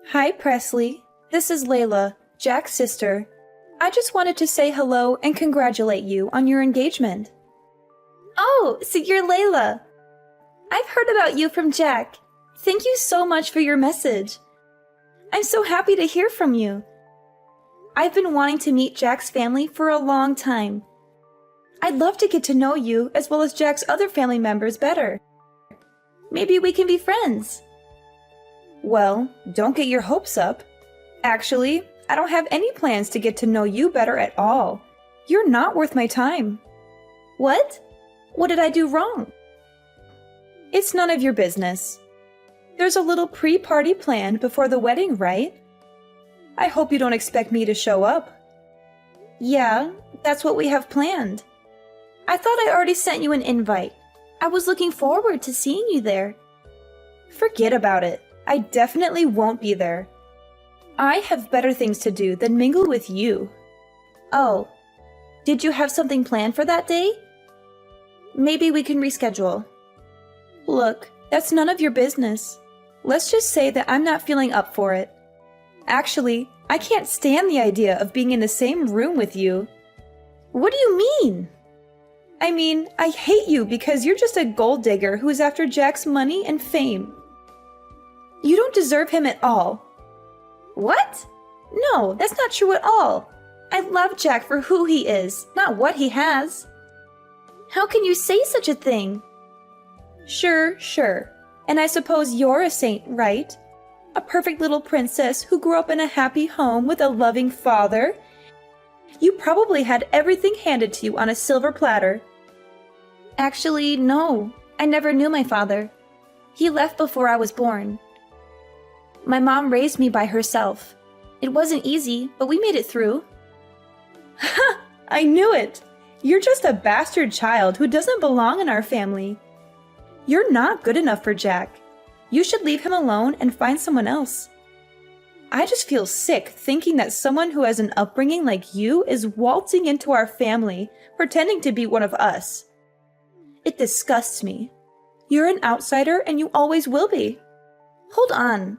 Hi, Presley. This is Layla, Jack's sister. I just wanted to say hello and congratulate you on your engagement. Oh, so you're Layla. I've heard about you from Jack. Thank you so much for your message. I'm so happy to hear from you. I've been wanting to meet Jack's family for a long time. I'd love to get to know you as well as Jack's other family members better. Maybe we can be friends. Well, don't get your hopes up. Actually, I don't have any plans to get to know you better at all. You're not worth my time. What? What did I do wrong? It's none of your business. There's a little pre-party planned before the wedding, right? I hope you don't expect me to show up. Yeah, that's what we have planned. I thought I already sent you an invite. I was looking forward to seeing you there. Forget about it. I definitely won't be there. I have better things to do than mingle with you. Oh, did you have something planned for that day? Maybe we can reschedule. Look, that's none of your business. Let's just say that I'm not feeling up for it. Actually, I can't stand the idea of being in the same room with you. What do you mean? I mean, I hate you because you're just a gold digger who is after Jack's money and fame. You don't deserve him at all. What? No, that's not true at all. I love Jack for who he is, not what he has. How can you say such a thing? Sure. And I suppose you're a saint, right? A perfect little princess who grew up in a happy home with a loving father. You probably had everything handed to you on a silver platter. Actually, no. I never knew my father. He left before I was born. My mom raised me by herself. It wasn't easy, but we made it through. Ha! I knew it! You're just a bastard child who doesn't belong in our family. You're not good enough for Jack. You should leave him alone and find someone else. I just feel sick thinking that someone who has an upbringing like you is waltzing into our family, pretending to be one of us. It disgusts me. You're an outsider and you always will be. Hold on.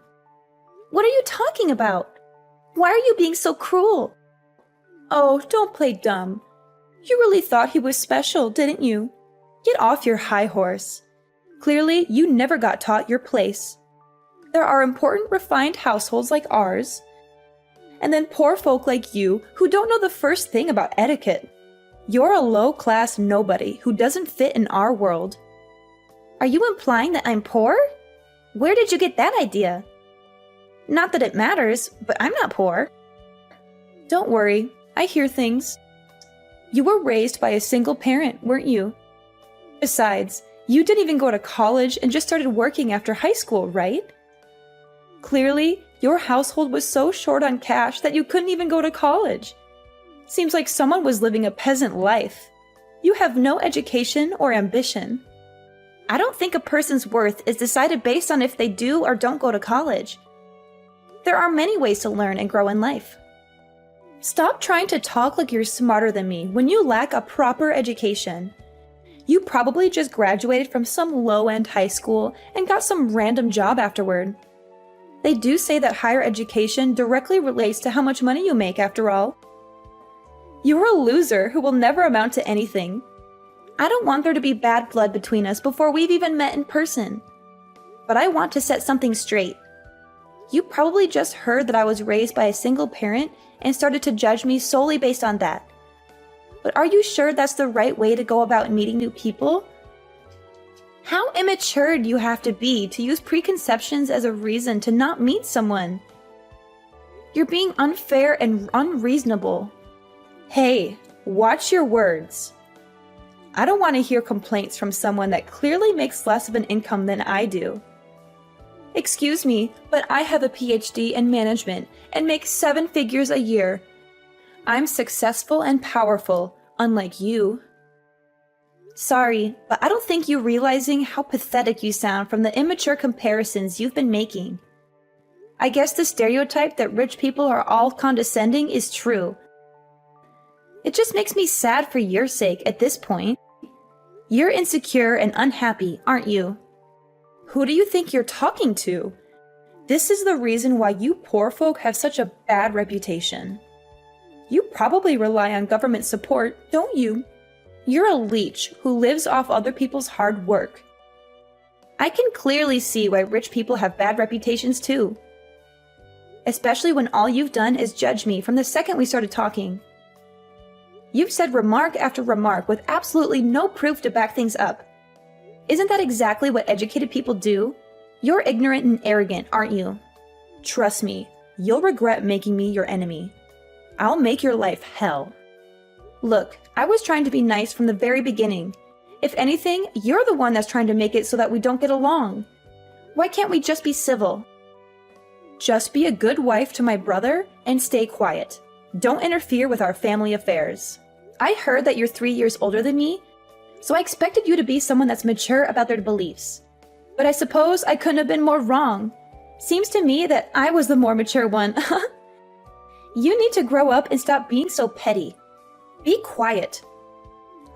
What are you talking about? Why are you being so cruel? Oh, don't play dumb. You really thought he was special, didn't you? Get off your high horse. Clearly, you never got taught your place. There are important, refined households like ours, and then poor folk like you who don't know the first thing about etiquette. You're a low-class nobody who doesn't fit in our world. Are you implying that I'm poor? Where did you get that idea? Not that it matters, but I'm not poor. Don't worry, I hear things. You were raised by a single parent, weren't you? Besides, you didn't even go to college and just started working after high school, right? Clearly, your household was so short on cash that you couldn't even go to college. Seems like someone was living a peasant life. You have no education or ambition. I don't think a person's worth is decided based on if they do or don't go to college. There are many ways to learn and grow in life. Stop trying to talk like you're smarter than me when you lack a proper education. You probably just graduated from some low-end high school and got some random job afterward. They do say that higher education directly relates to how much money you make after all. You're a loser who will never amount to anything. I don't want there to be bad blood between us before we've even met in person. But I want to set something straight. You probably just heard that I was raised by a single parent and started to judge me solely based on that. But are you sure that's the right way to go about meeting new people? How immature do you have to be to use preconceptions as a reason to not meet someone? You're being unfair and unreasonable. Hey, watch your words. I don't want to hear complaints from someone that clearly makes less of an income than I do. Excuse me, but I have a PhD in management and make 7 figures a year. I'm successful and powerful, unlike you. Sorry, but I don't think you're realizing how pathetic you sound from the immature comparisons you've been making. I guess the stereotype that rich people are all condescending is true. It just makes me sad for your sake at this point. You're insecure and unhappy, aren't you? Who do you think you're talking to? This is the reason why you poor folk have such a bad reputation. You probably rely on government support, don't you? You're a leech who lives off other people's hard work. I can clearly see why rich people have bad reputations too. Especially when all you've done is judge me from the second we started talking. You've said remark after remark with absolutely no proof to back things up. Isn't that exactly what educated people do? You're ignorant and arrogant, aren't you? Trust me, you'll regret making me your enemy. I'll make your life hell. Look, I was trying to be nice from the very beginning. If anything, you're the one that's trying to make it so that we don't get along. Why can't we just be civil? Just be a good wife to my brother and stay quiet. Don't interfere with our family affairs. I heard that you're 3 years older than me, so I expected you to be someone that's mature about their beliefs. But I suppose I couldn't have been more wrong. Seems to me that I was the more mature one. You need to grow up and stop being so petty. Be quiet.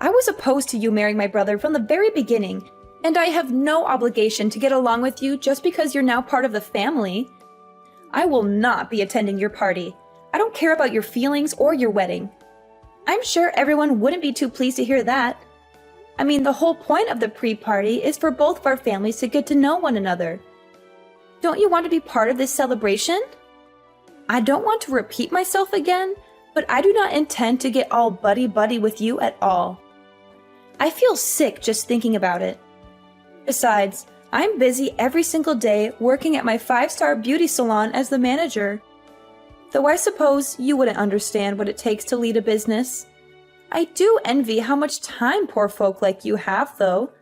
I was opposed to you marrying my brother from the very beginning, and I have no obligation to get along with you just because you're now part of the family. I will not be attending your party. I don't care about your feelings or your wedding. I'm sure everyone wouldn't be too pleased to hear that. I mean, the whole point of the pre-party is for both of our families to get to know one another. Don't you want to be part of this celebration? I don't want to repeat myself again, but I do not intend to get all buddy-buddy with you at all. I feel sick just thinking about it. Besides, I'm busy every single day working at my 5-star beauty salon as the manager. Though I suppose you wouldn't understand what it takes to lead a business. I do envy how much time poor folk like you have, though.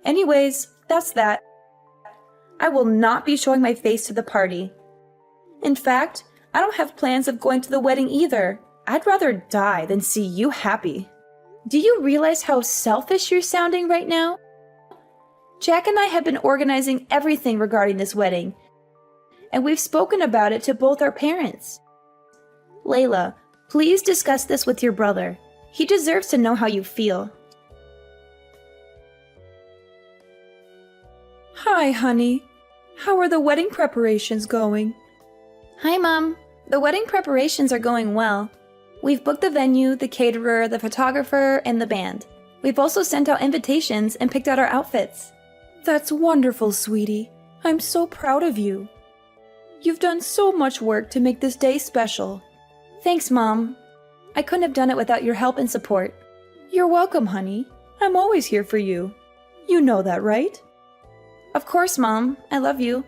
Anyways, that's that. I will not be showing my face to the party. In fact, I don't have plans of going to the wedding either. I'd rather die than see you happy. Do you realize how selfish you're sounding right now? Jack and I have been organizing everything regarding this wedding, and we've spoken about it to both our parents. Layla, please discuss this with your brother. He deserves to know how you feel. Hi, honey. How are the wedding preparations going? Hi, Mom. The wedding preparations are going well. We've booked the venue, the caterer, the photographer, and the band. We've also sent out invitations and picked out our outfits. That's wonderful, sweetie. I'm so proud of you. You've done so much work to make this day special. Thanks, Mom. I couldn't have done it without your help and support. You're welcome, honey. I'm always here for you. You know that, right? Of course, Mom. I love you.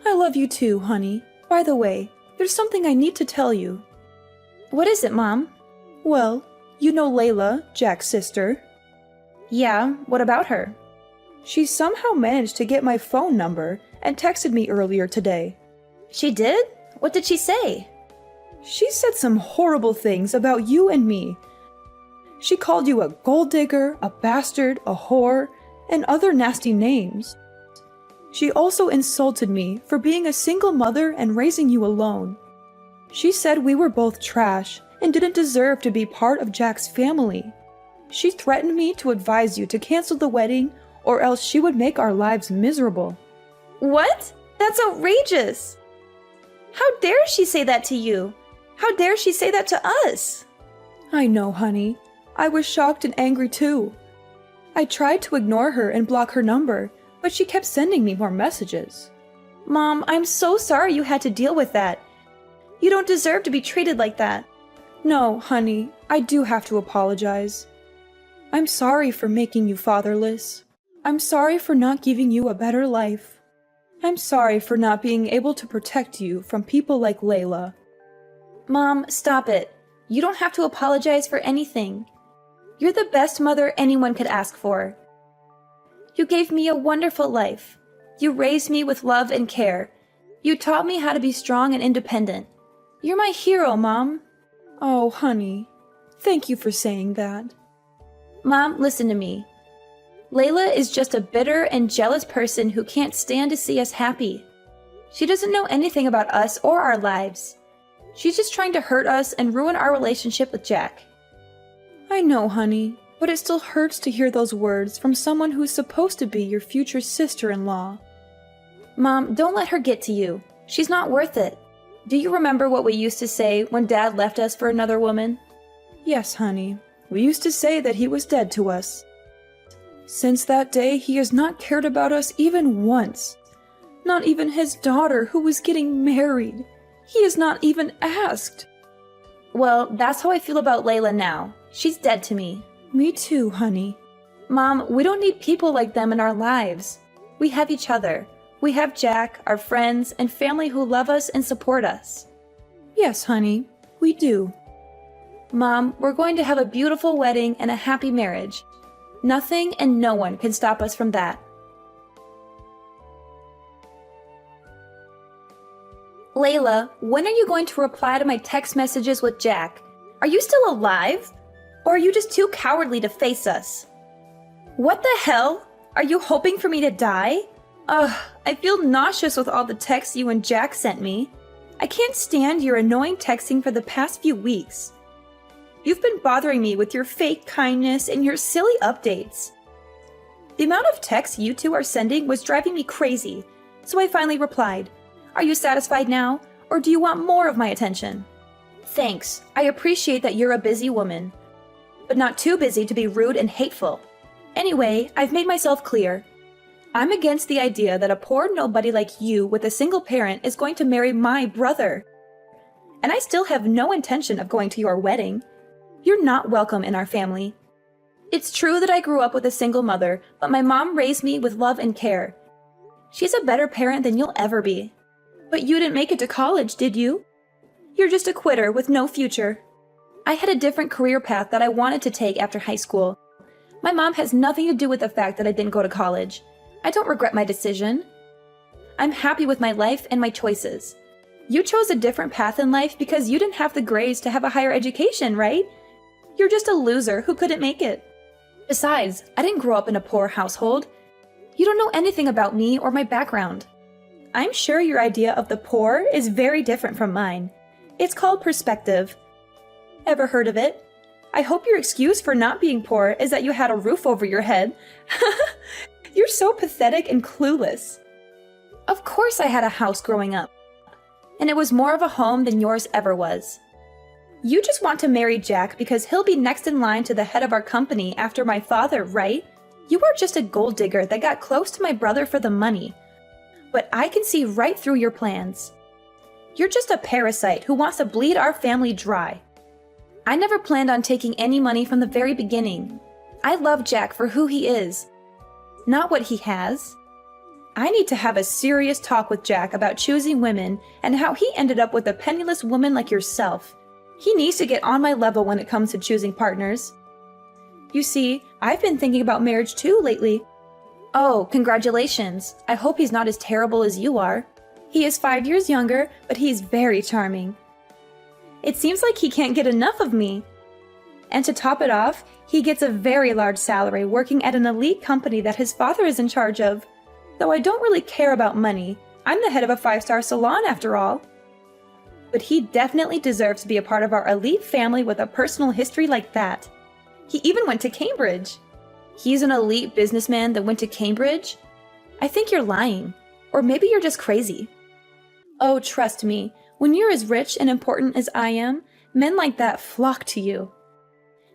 I love you too, honey. By the way, there's something I need to tell you. What is it, Mom? Well, you know Layla, Jack's sister. Yeah, what about her? She somehow managed to get my phone number and texted me earlier today. She did? What did she say? She said some horrible things about you and me. She called you a gold digger, a bastard, a whore, and other nasty names. She also insulted me for being a single mother and raising you alone. She said we were both trash and didn't deserve to be part of Jack's family. She threatened me to advise you to cancel the wedding or else she would make our lives miserable. What? That's outrageous! How dare she say that to you? How dare she say that to us? I know, honey. I was shocked and angry too. I tried to ignore her and block her number, but she kept sending me more messages. Mom, I'm so sorry you had to deal with that. You don't deserve to be treated like that. No, honey, I do have to apologize. I'm sorry for making you fatherless. I'm sorry for not giving you a better life. I'm sorry for not being able to protect you from people like Layla. Mom, stop it. You don't have to apologize for anything. You're the best mother anyone could ask for. You gave me a wonderful life. You raised me with love and care. You taught me how to be strong and independent. You're my hero, Mom. Oh, honey. Thank you for saying that. Mom, listen to me. Layla is just a bitter and jealous person who can't stand to see us happy. She doesn't know anything about us or our lives. She's just trying to hurt us and ruin our relationship with Jack. I know, honey, but it still hurts to hear those words from someone who's supposed to be your future sister-in-law. Mom, don't let her get to you. She's not worth it. Do you remember what we used to say when Dad left us for another woman? Yes, honey. We used to say that he was dead to us. Since that day, he has not cared about us even once. Not even his daughter, who was getting married. He has not even asked. Well, that's how I feel about Layla now. She's dead to me. Me too, honey. Mom, we don't need people like them in our lives. We have each other. We have Jack, our friends, and family who love us and support us. Yes, honey, we do. Mom, we're going to have a beautiful wedding and a happy marriage. Nothing and no one can stop us from that. Layla, when are you going to reply to my text messages with Jack? Are you still alive? Or are you just too cowardly to face us? What the hell? Are you hoping for me to die? Ugh, I feel nauseous with all the texts you and Jack sent me. I can't stand your annoying texting for the past few weeks. You've been bothering me with your fake kindness and your silly updates. The amount of texts you two are sending was driving me crazy, so I finally replied. Are you satisfied now, or do you want more of my attention? Thanks, I appreciate that you're a busy woman, but not too busy to be rude and hateful. Anyway, I've made myself clear. I'm against the idea that a poor nobody like you with a single parent is going to marry my brother. And I still have no intention of going to your wedding. You're not welcome in our family. It's true that I grew up with a single mother, but my mom raised me with love and care. She's a better parent than you'll ever be. But you didn't make it to college, did you? You're just a quitter with no future. I had a different career path that I wanted to take after high school. My mom has nothing to do with the fact that I didn't go to college. I don't regret my decision. I'm happy with my life and my choices. You chose a different path in life because you didn't have the grades to have a higher education, right? You're just a loser who couldn't make it. Besides, I didn't grow up in a poor household. You don't know anything about me or my background. I'm sure your idea of the poor is very different from mine. It's called perspective. Ever heard of it? I hope your excuse for not being poor is that you had a roof over your head. You're so pathetic and clueless. Of course I had a house growing up. And it was more of a home than yours ever was. You just want to marry Jack because he'll be next in line to the head of our company after my father, right? You are just a gold digger that got close to my brother for the money. But I can see right through your plans. You're just a parasite who wants to bleed our family dry. I never planned on taking any money from the very beginning. I love Jack for who he is, not what he has. I need to have a serious talk with Jack about choosing women and how he ended up with a penniless woman like yourself. He needs to get on my level when it comes to choosing partners. You see, I've been thinking about marriage too lately. Oh, congratulations. I hope he's not as terrible as you are. He is 5 years younger, but he's very charming. It seems like he can't get enough of me. And to top it off, he gets a very large salary working at an elite company that his father is in charge of. Though I don't really care about money, I'm the head of a 5-star salon after all. But he definitely deserves to be a part of our elite family with a personal history like that. He even went to Cambridge. He's an elite businessman that went to Cambridge? I think you're lying. Or maybe you're just crazy. Oh, trust me, when you're as rich and important as I am, men like that flock to you.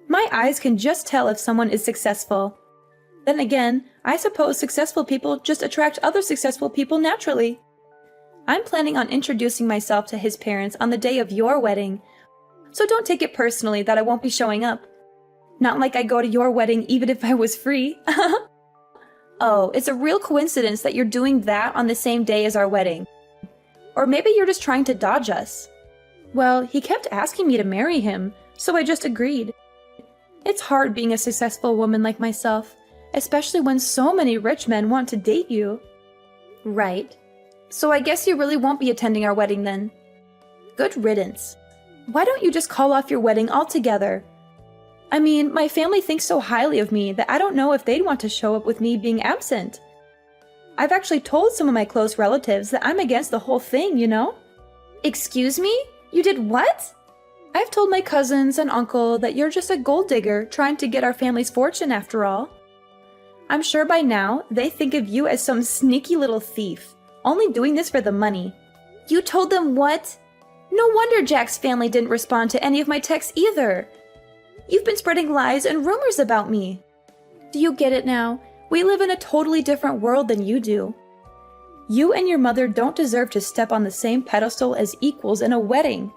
My eyes can just tell if someone is successful. Then again, I suppose successful people just attract other successful people naturally. I'm planning on introducing myself to his parents on the day of your wedding, so don't take it personally that I won't be showing up. Not like I go to your wedding even if I was free. Oh, it's a real coincidence that you're doing that on the same day as our wedding. Or maybe you're just trying to dodge us. Well, he kept asking me to marry him, so I just agreed. It's hard being a successful woman like myself, especially when so many rich men want to date you. Right. So I guess you really won't be attending our wedding then. Good riddance. Why don't you just call off your wedding altogether? I mean, my family thinks so highly of me that I don't know if they'd want to show up with me being absent. I've actually told some of my close relatives that I'm against the whole thing, you know? Excuse me? You did what? I've told my cousins and uncle that you're just a gold digger trying to get our family's fortune after all. I'm sure by now they think of you as some sneaky little thief, only doing this for the money. You told them what? No wonder Jack's family didn't respond to any of my texts either. You've been spreading lies and rumors about me. Do you get it now? We live in a totally different world than you do. You and your mother don't deserve to step on the same pedestal as equals in a wedding.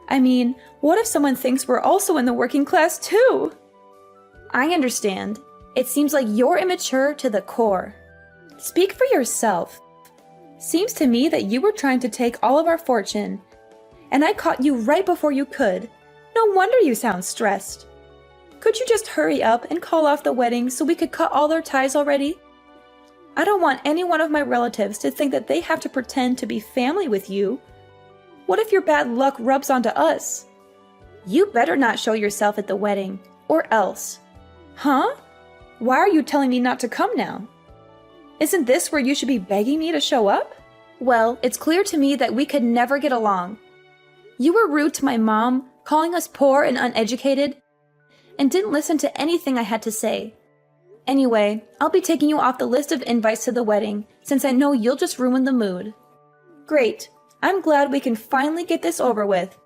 I mean, what if someone thinks we're also in the working class too? I understand. It seems like you're immature to the core. Speak for yourself. Seems to me that you were trying to take all of our fortune, and I caught you right before you could. No wonder you sound stressed. Could you just hurry up and call off the wedding so we could cut all our ties already? I don't want any one of my relatives to think that they have to pretend to be family with you. What if your bad luck rubs onto us? You better not show yourself at the wedding, or else. Huh? Why are you telling me not to come now? Isn't this where you should be begging me to show up? Well, it's clear to me that we could never get along. You were rude to my mom, calling us poor and uneducated, and didn't listen to anything I had to say. Anyway, I'll be taking you off the list of invites to the wedding, since I know you'll just ruin the mood. Great. I'm glad we can finally get this over with.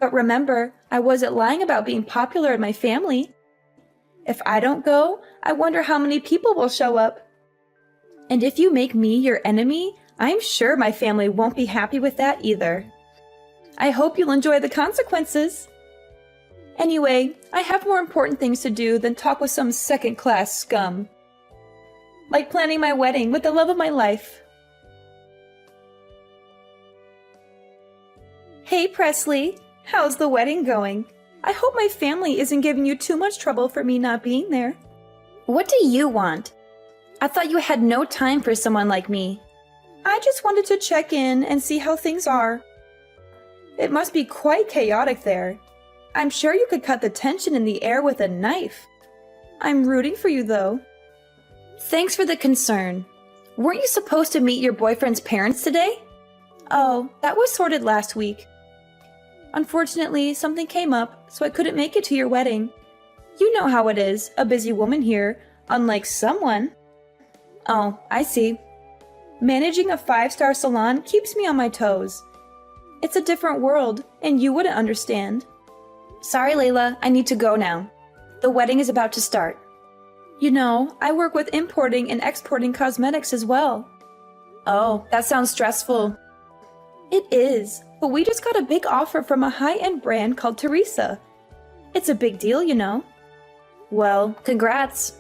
But remember, I wasn't lying about being popular in my family. If I don't go, I wonder how many people will show up. And if you make me your enemy, I'm sure my family won't be happy with that either. I hope you'll enjoy the consequences. Anyway, I have more important things to do than talk with some second-class scum. Like planning my wedding with the love of my life. Hey Presley, how's the wedding going? I hope my family isn't giving you too much trouble for me not being there. What do you want? I thought you had no time for someone like me. I just wanted to check in and see how things are. It must be quite chaotic there. I'm sure you could cut the tension in the air with a knife. I'm rooting for you, though. Thanks for the concern. Weren't you supposed to meet your boyfriend's parents today? Oh, that was sorted last week. Unfortunately, something came up, so I couldn't make it to your wedding. You know how it is, a busy woman here, unlike someone. Oh, I see. Managing a 5-star salon keeps me on my toes. It's a different world, and you wouldn't understand. Sorry, Layla, I need to go now. The wedding is about to start. You know, I work with importing and exporting cosmetics as well. Oh, that sounds stressful. It is, but we just got a big offer from a high-end brand called Teresa. It's a big deal, you know. Well, congrats.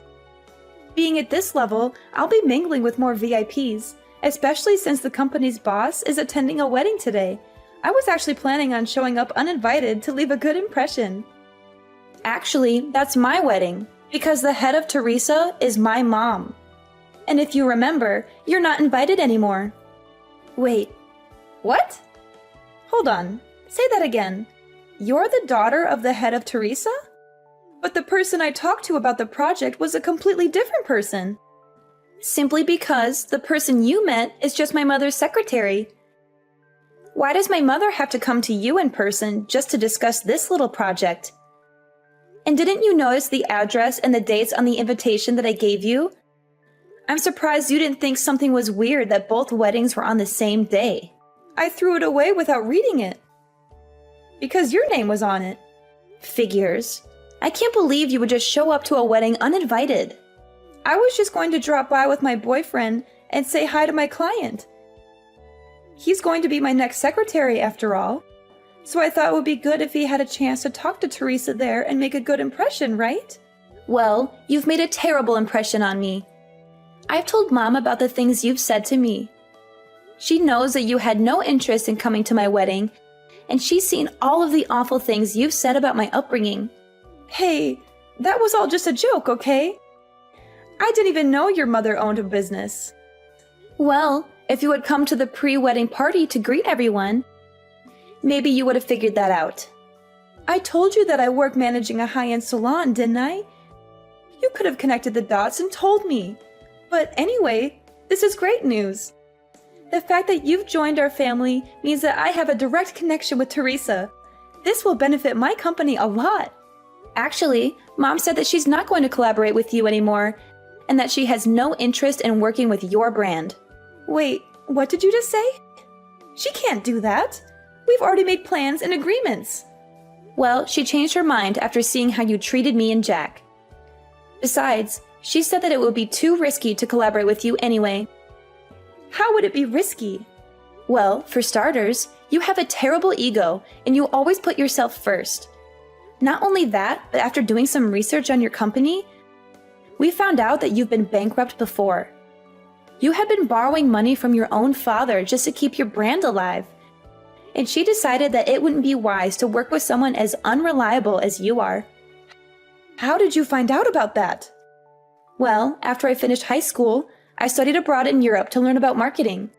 Being at this level, I'll be mingling with more VIPs, especially since the company's boss is attending a wedding today. I was actually planning on showing up uninvited to leave a good impression. Actually, that's my wedding, because the head of Teresa is my mom. And if you remember, you're not invited anymore. Wait, what? Hold on, say that again. You're the daughter of the head of Teresa? But the person I talked to about the project was a completely different person. Simply because the person you met is just my mother's secretary. Why does my mother have to come to you in person just to discuss this little project? And didn't you notice the address and the dates on the invitation that I gave you? I'm surprised you didn't think something was weird that both weddings were on the same day. I threw it away without reading it. Because your name was on it. Figures. I can't believe you would just show up to a wedding uninvited. I was just going to drop by with my boyfriend and say hi to my client. He's going to be my next secretary after all. So I thought it would be good if he had a chance to talk to Teresa there and make a good impression, right? Well, you've made a terrible impression on me. I've told Mom about the things you've said to me. She knows that you had no interest in coming to my wedding, and she's seen all of the awful things you've said about my upbringing. Hey, that was all just a joke, okay? I didn't even know your mother owned a business. Well, if you had come to the pre-wedding party to greet everyone, maybe you would have figured that out. I told you that I work managing a high-end salon, didn't I? You could have connected the dots and told me. But anyway, this is great news. The fact that you've joined our family means that I have a direct connection with Teresa. This will benefit my company a lot. Actually, Mom said that she's not going to collaborate with you anymore, and that she has no interest in working with your brand. Wait, What did you just say? She can't do that. We've already made plans and agreements. Well, she changed her mind after seeing how you treated me and Jack. Besides, she said that it would be too risky to collaborate with you anyway. How would it be risky? Well, for starters, you have a terrible ego and you always put yourself first. Not only that, but after doing some research on your company, we found out that you've been bankrupt before. You had been borrowing money from your own father just to keep your brand alive. And she decided that it wouldn't be wise to work with someone as unreliable as you are. How did you find out about that? Well, after I finished high school, I studied abroad in Europe to learn about marketing.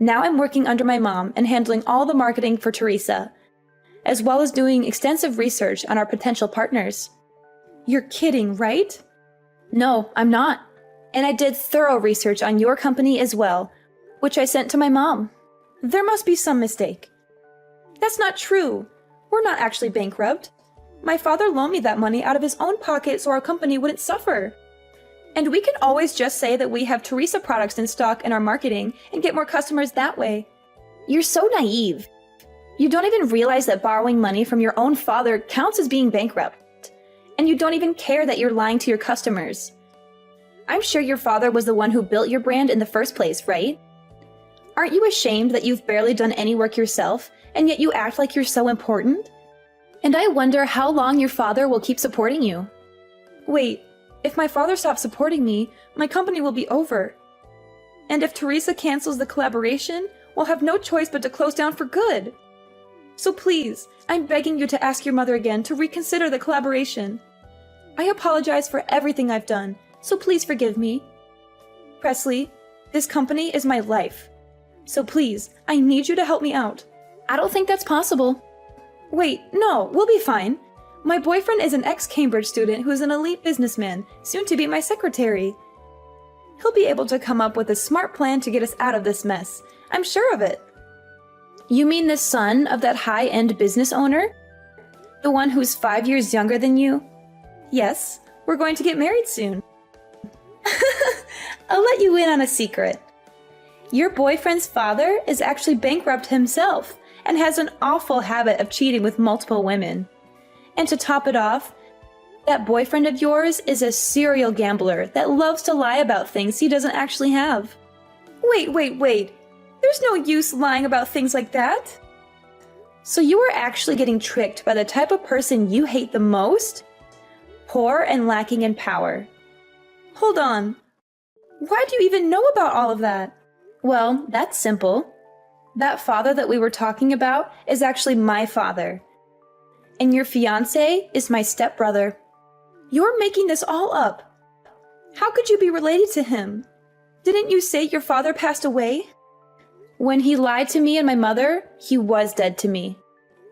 Now I'm working under my mom and handling all the marketing for Teresa, as well as doing extensive research on our potential partners. You're kidding, right? No, I'm not. And I did thorough research on your company as well, which I sent to my mom. There must be some mistake. That's not true. We're not actually bankrupt. My father loaned me that money out of his own pocket so our company wouldn't suffer. And we can always just say that we have Teresa products in stock in our marketing and get more customers that way. You're so naive. You don't even realize that borrowing money from your own father counts as being bankrupt. And you don't even care that you're lying to your customers. I'm sure your father was the one who built your brand in the first place, right? Aren't you ashamed that you've barely done any work yourself, and yet you act like you're so important? And I wonder how long your father will keep supporting you. Wait, if my father stops supporting me, my company will be over. And if Teresa cancels the collaboration, we'll have no choice but to close down for good. So please, I'm begging you to ask your mother again to reconsider the collaboration. I apologize for everything I've done, so please forgive me. Presley, this company is my life. So please, I need you to help me out. I don't think that's possible. Wait, no, we'll be fine. My boyfriend is an ex-Cambridge student who is an elite businessman, soon to be my secretary. He'll be able to come up with a smart plan to get us out of this mess. I'm sure of it. You mean the son of that high-end business owner? The one who's 5 years younger than you? Yes, we're going to get married soon. I'll let you in on a secret. Your boyfriend's father is actually bankrupt himself and has an awful habit of cheating with multiple women. And to top it off, that boyfriend of yours is a serial gambler that loves to lie about things he doesn't actually have. Wait. There's no use lying about things like that. So you are actually getting tricked by the type of person you hate the most? Poor and lacking in power. Hold on. Why do you even know about all of that? Well, that's simple. That father that we were talking about is actually my father. And your fiancé is my stepbrother. You're making this all up. How could you be related to him? Didn't you say your father passed away? When he lied to me and my mother, he was dead to me.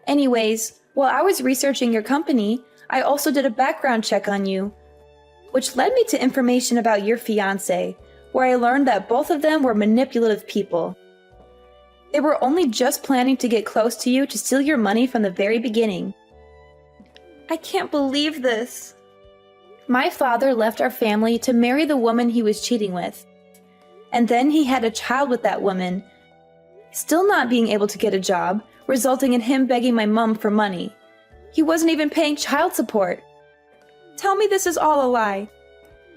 Anyways, while I was researching your company, I also did a background check on you, which led me to information about your fiancé, where I learned that both of them were manipulative people. They were only just planning to get close to you to steal your money from the very beginning. I can't believe this. My father left our family to marry the woman he was cheating with. And then he had a child with that woman, still not being able to get a job, resulting in him begging my mom for money. He wasn't even paying child support. Tell me this is all a lie.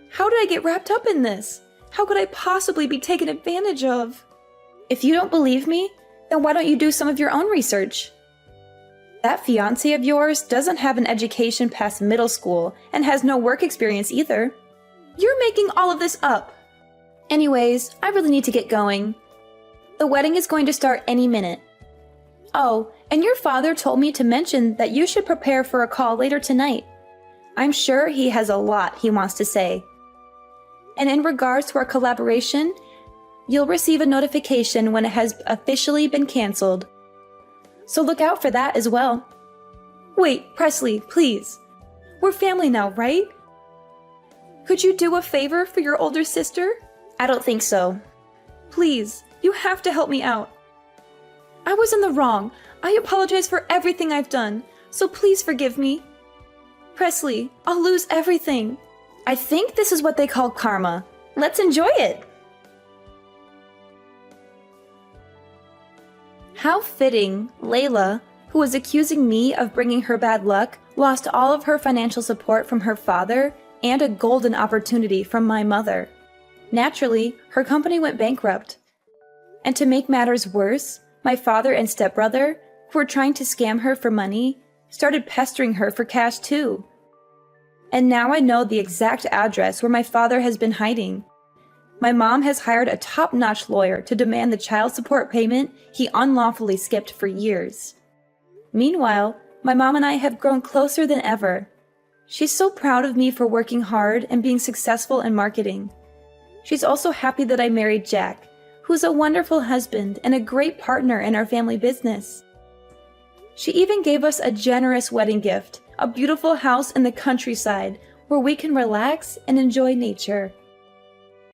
How did I get wrapped up in this? How could I possibly be taken advantage of? If you don't believe me, then why don't you do some of your own research? That fiancé of yours doesn't have an education past middle school and has no work experience either. You're making all of this up. Anyways, I really need to get going. The wedding is going to start any minute. Oh, and your father told me to mention that you should prepare for a call later tonight. I'm sure he has a lot he wants to say. And in regards to our collaboration, you'll receive a notification when it has officially been canceled. So look out for that as well. Wait, Presley, please. We're family now, right? Could you do a favor for your older sister? I don't think so. Please, you have to help me out. I was in the wrong. I apologize for everything I've done, so please forgive me. Presley, I'll lose everything. I think this is what they call karma. Let's enjoy it. How fitting, Layla, who was accusing me of bringing her bad luck, lost all of her financial support from her father and a golden opportunity from my mother. Naturally, her company went bankrupt. And to make matters worse, my father and stepbrother, who were trying to scam her for money, started pestering her for cash too. And now I know the exact address where my father has been hiding. My mom has hired a top-notch lawyer to demand the child support payment he unlawfully skipped for years. Meanwhile, my mom and I have grown closer than ever. She's so proud of me for working hard and being successful in marketing. She's also happy that I married Jack, who's a wonderful husband and a great partner in our family business. She even gave us a generous wedding gift, a beautiful house in the countryside where we can relax and enjoy nature.